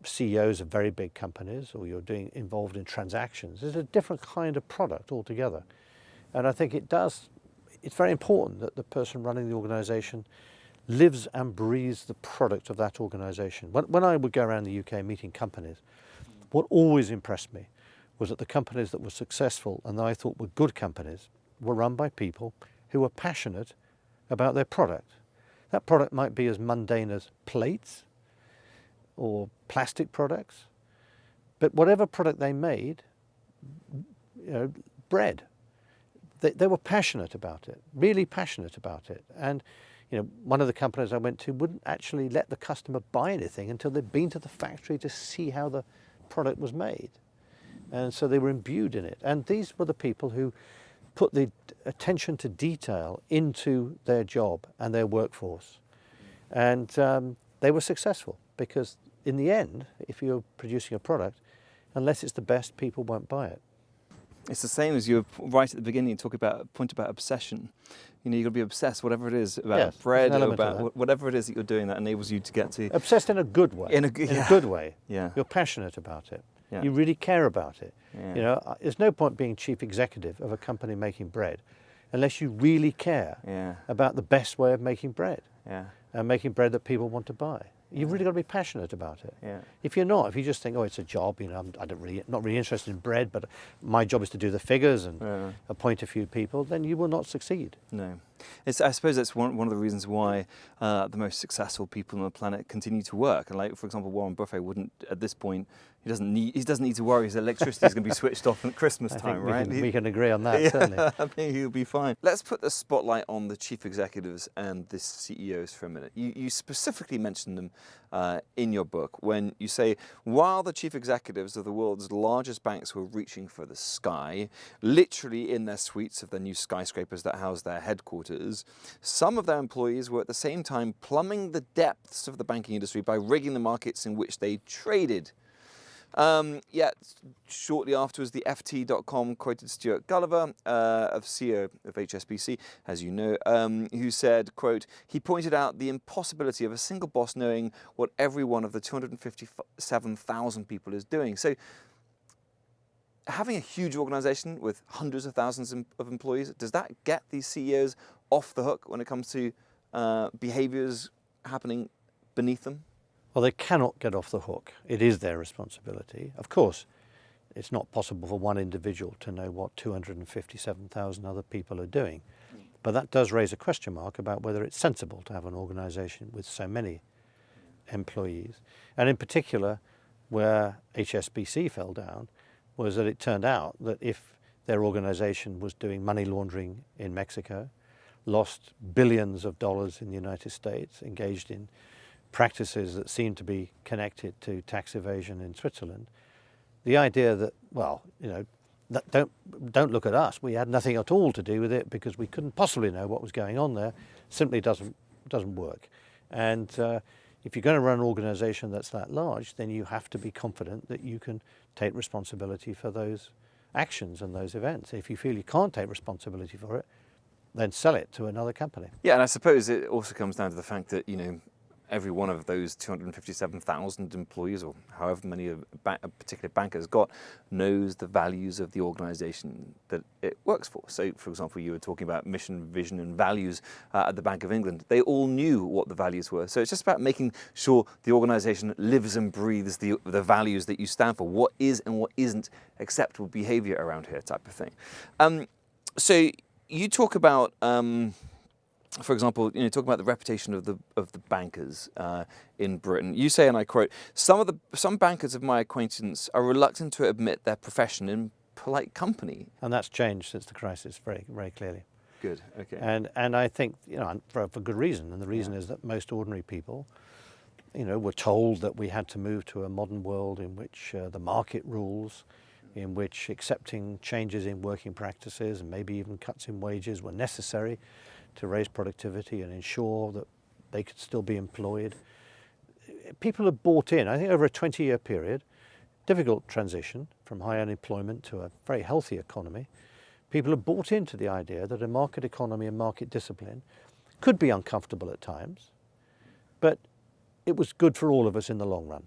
CEOs of very big companies, or you're involved in transactions. It's a different kind of product altogether. And I think it's very important that the person running the organisation lives and breathes the product of that organisation. When I would go around the UK meeting companies, what always impressed me was that the companies that were successful and that I thought were good companies were run by people who were passionate about their product. That product might be as mundane as plates or plastic products, but whatever product they made, bread, they were passionate about it, really passionate about it. And one of the companies I went to wouldn't actually let the customer buy anything until they'd been to the factory to see how the product was made. And so they were imbued in it. And these were the people who put the attention to detail into their job and their workforce. And they were successful because in the end, if you're producing a product, unless it's the best, people won't buy it. It's the same as you were right at the beginning, you talk about a point about obsession. You've got to be obsessed, whatever it is, about bread, or about whatever it is that you're doing that enables you to get to... Obsessed in a good way. In a good way. Yeah. You're passionate about it. Yeah. You really care about it. Yeah. There's no point being chief executive of a company making bread unless you really care about the best way of making bread and making bread that people want to buy. You've really got to be passionate about it. Yeah. If you're not, if you just think, oh, it's a job, I'm not really interested in bread, but my job is to do the figures and appoint a few people, then you will not succeed. No. I suppose that's one of the reasons why the most successful people on the planet continue to work. And like, for example, Warren Buffett wouldn't, at this point, he doesn't need to worry his electricity is going to be switched off at Christmas time, right? We can agree on that, certainly. I think he'll be fine. Let's put the spotlight on the chief executives and the CEOs for a minute. You specifically mentioned them in your book when you say, while the chief executives of the world's largest banks were reaching for the sky, literally in their suites of their new skyscrapers that house their headquarters, some of their employees were at the same time plumbing the depths of the banking industry by rigging the markets in which they traded. Yet, shortly afterwards, the FT.com quoted Stuart Gulliver, CEO of HSBC, as you know, who said, quote, he pointed out the impossibility of a single boss knowing what every one of the 257,000 people is doing. So, having a huge organisation with hundreds of thousands of employees, does that get these CEOs off the hook when it comes to behaviours happening beneath them? Well, they cannot get off the hook. It is their responsibility. Of course, it's not possible for one individual to know what 257,000 other people are doing. But that does raise a question mark about whether it's sensible to have an organisation with so many employees. And in particular, where HSBC fell down was that it turned out that if their organisation was doing money laundering in Mexico, lost billions of dollars in the United States, engaged in practices that seem to be connected to tax evasion in Switzerland, the idea that, well, don't look at us, we had nothing at all to do with it because we couldn't possibly know what was going on there, simply doesn't work. And if you're going to run an organisation that's that large, then you have to be confident that you can take responsibility for those actions and those events. If you feel you can't take responsibility for it, then sell it to another company. Yeah, and I suppose it also comes down to the fact that, every one of those 257,000 employees, or however many a particular bank has got, knows the values of the organisation that it works for. So, for example, you were talking about mission, vision and values at the Bank of England. They all knew what the values were. So it's just about making sure the organisation lives and breathes the values that you stand for, what is and what isn't acceptable behaviour around here type of thing. So you talk about... for example, talking about the reputation of the bankers in Britain, you say, and I quote, some bankers of my acquaintance are reluctant to admit their profession in polite company. And that's changed since the crisis, very, very clearly. Good. Okay. And I think for good reason, and the reason is that most ordinary people, were told that we had to move to a modern world in which the market rules, in which accepting changes in working practices and maybe even cuts in wages were necessary to raise productivity and ensure that they could still be employed. People have bought in, I think over a 20-year period, difficult transition from high unemployment to a very healthy economy. People have bought into the idea that a market economy and market discipline could be uncomfortable at times, but it was good for all of us in the long run.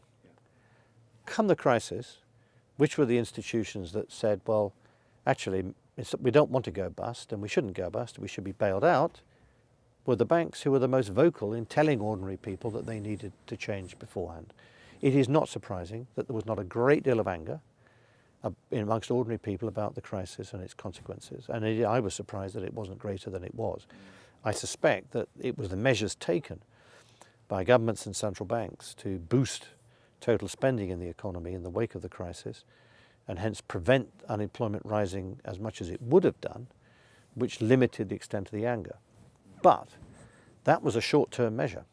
Come the crisis, which were the institutions that said, well, actually, we don't want to go bust and we shouldn't go bust, we should be bailed out, were the banks who were the most vocal in telling ordinary people that they needed to change beforehand. It is not surprising that there was not a great deal of anger amongst ordinary people about the crisis and its consequences. And I was surprised that it wasn't greater than it was. I suspect that it was the measures taken by governments and central banks to boost total spending in the economy in the wake of the crisis, and hence prevent unemployment rising as much as it would have done, which limited the extent of the anger. But that was a short-term measure,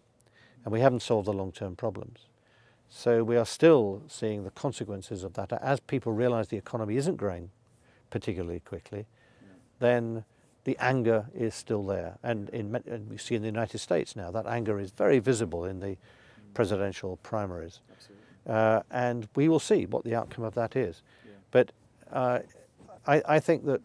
and we haven't solved the long-term problems. So we are still seeing the consequences of that. As people realize the economy isn't growing particularly quickly, then the anger is still there. And we see in the United States now that anger is very visible in the presidential primaries. And we will see what the outcome of that is. Yeah. But I think that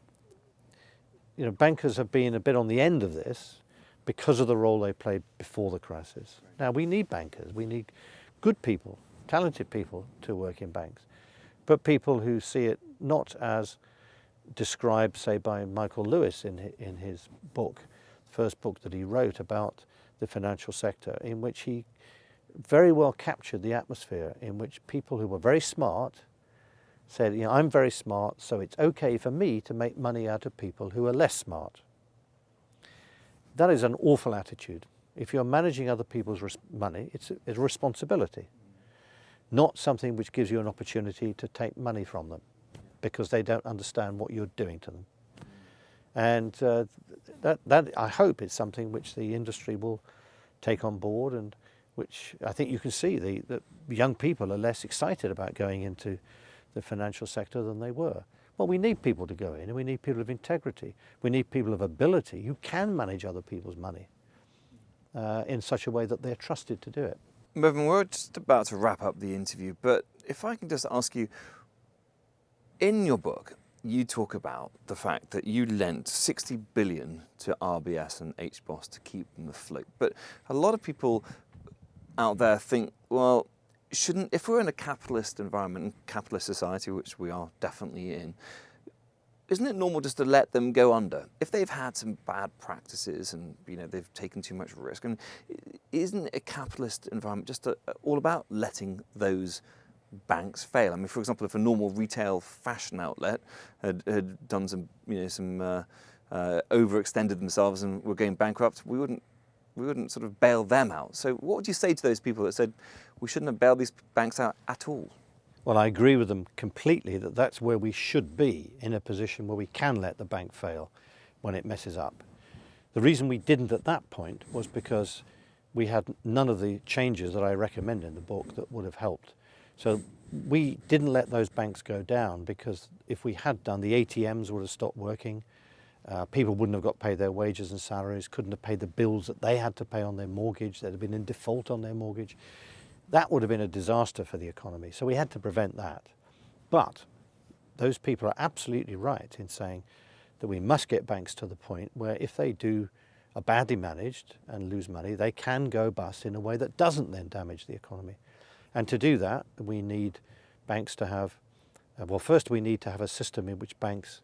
bankers have been a bit on the end of this because of the role they played before the crisis. Right. Now, we need bankers. We need good people, talented people to work in banks, but people who see it not as described, say, by Michael Lewis in his book, the first book that he wrote about the financial sector, in which he very well captured the atmosphere in which people who were very smart said, I'm very smart, so it's okay for me to make money out of people who are less smart. That is an awful attitude. If you're managing other people's money, it's a responsibility, not something which gives you an opportunity to take money from them because they don't understand what you're doing to them. And that I hope is something which the industry will take on board, and which I think you can see that young people are less excited about going into the financial sector than they were. Well, we need people to go in, and we need people of integrity. We need people of ability who can manage other people's money in such a way that they're trusted to do it. Mervyn, we're just about to wrap up the interview, but if I can just ask you, in your book, you talk about the fact that you lent 60 billion to RBS and HBOS to keep them afloat. But a lot of people out there think, well, if we're in a capitalist environment, and capitalist society, which we are definitely in, isn't it normal just to let them go under? If they've had some bad practices and they've taken too much risk, and isn't a capitalist environment just all about letting those banks fail? I mean, for example, if a normal retail fashion outlet had done some overextended themselves and were going bankrupt, we wouldn't sort of bail them out. So what would you say to those people that said we shouldn't have bailed these banks out at all? Well, I agree with them completely that that's where we should be, in a position where we can let the bank fail when it messes up. The reason we didn't at that point was because we had none of the changes that I recommend in the book that would have helped. So we didn't let those banks go down because if we had done, the ATMs would have stopped working. People wouldn't have got paid their wages and salaries, couldn't have paid the bills that they had to pay on their mortgage. They'd have been in default on their mortgage. That would have been a disaster for the economy. So we had to prevent that. But those people are absolutely right in saying that we must get banks to the point where if they are badly managed and lose money, they can go bust in a way that doesn't then damage the economy. And to do that, we need banks to have, first we need to have a system in which banks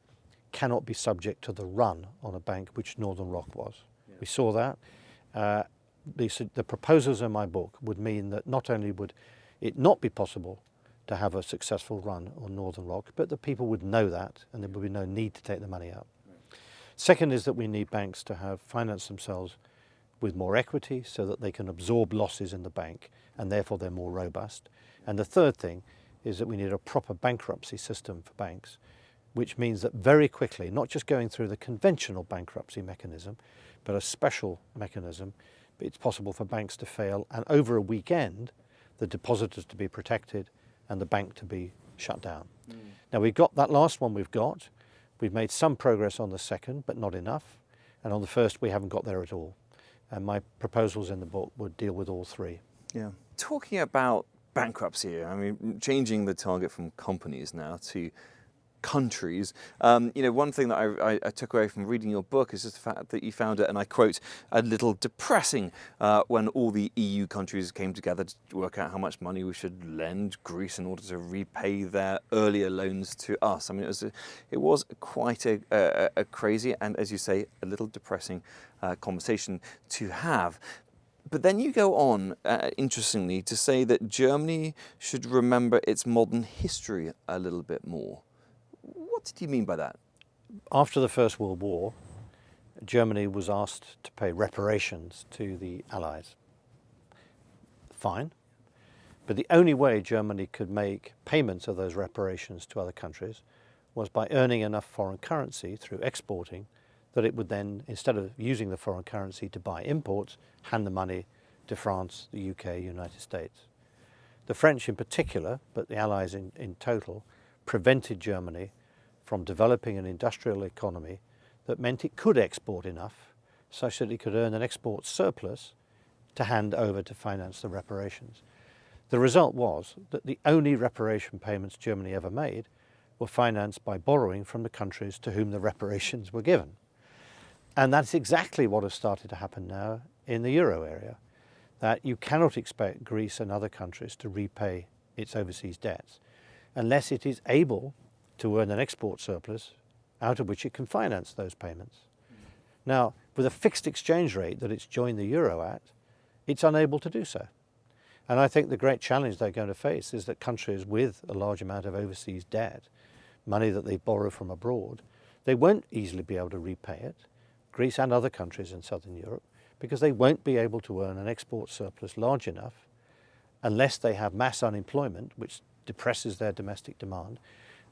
cannot be subject to the run on a bank, which Northern Rock was. Yeah. We saw that. The proposals in my book would mean that not only would it not be possible to have a successful run on Northern Rock, but that people would know that and there would be no need to take the money out. Right. Second is that we need banks to have financed themselves with more equity so that they can absorb losses in the bank and therefore they're more robust. And the third thing is that we need a proper bankruptcy system for banks, which means that very quickly, not just going through the conventional bankruptcy mechanism, but a special mechanism, it's possible for banks to fail and over a weekend, the depositors to be protected and the bank to be shut down. Now we've got that last one we've made some progress on the second, but not enough. And on the first, we haven't got there at all. And my proposals in the book would deal with all three. Yeah. Talking about bankruptcy, I mean, changing the target from companies now to countries. One thing that I took away from reading your book is just the fact that you found it, and I quote, a little depressing when all the EU countries came together to work out how much money we should lend Greece in order to repay their earlier loans to us. I mean, it was quite a crazy and, as you say, a little depressing conversation to have. But then you go on, interestingly, to say that Germany should remember its modern history a little bit more. What did you mean by that? After the First World War, Germany was asked to pay reparations to the Allies. Fine. But the only way Germany could make payments of those reparations to other countries was by earning enough foreign currency through exporting that it would then, instead of using the foreign currency to buy imports, hand the money to France, the UK, United States. The French in particular, but the Allies in total, prevented Germany from developing an industrial economy that meant it could export enough such that it could earn an export surplus to hand over to finance the reparations. The result was that the only reparation payments Germany ever made were financed by borrowing from the countries to whom the reparations were given. And that's exactly what has started to happen now in the euro area, that you cannot expect Greece and other countries to repay its overseas debts unless it is able to earn an export surplus out of which it can finance those payments. Now, with a fixed exchange rate that it's joined the euro at, it's unable to do so. And I think the great challenge they're going to face is that countries with a large amount of overseas debt, money that they borrow from abroad, they won't easily be able to repay it, Greece and other countries in southern Europe, because they won't be able to earn an export surplus large enough unless they have mass unemployment, which depresses their domestic demand.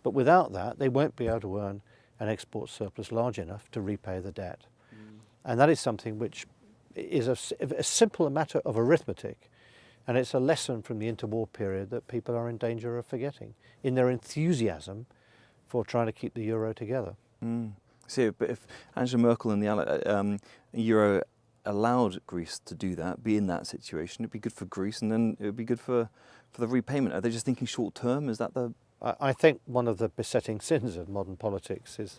But without that, they won't be able to earn an export surplus large enough to repay the debt. And that is something which is a simple matter of arithmetic. And it's a lesson from the interwar period that people are in danger of forgetting in their enthusiasm for trying to keep the euro together. So, but if Angela Merkel and the euro allowed Greece to do that, be in that situation, it'd be good for Greece, and then it would be good for the repayment. Are they just thinking short term? Is that the... I think one of the besetting sins of modern politics is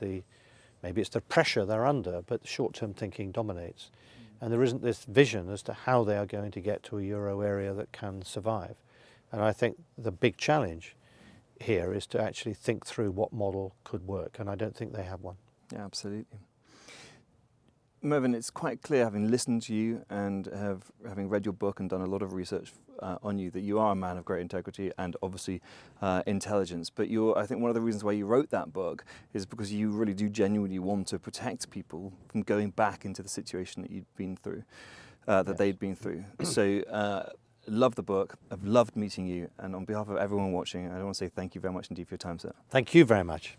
maybe it's the pressure they're under, but short-term thinking dominates. And there isn't this vision as to how they are going to get to a euro area that can survive. And I think the big challenge here is to actually think through what model could work, and I don't think they have one. Yeah, absolutely. Mervyn, it's quite clear, having listened to you and having read your book and done a lot of research on you, that you are a man of great integrity and obviously intelligence. But I think one of the reasons why you wrote that book is because you really do genuinely want to protect people from going back into the situation that you'd been through, they'd been through. So, love the book. I've loved meeting you. And on behalf of everyone watching, I want to say thank you very much indeed for your time, sir. Thank you very much.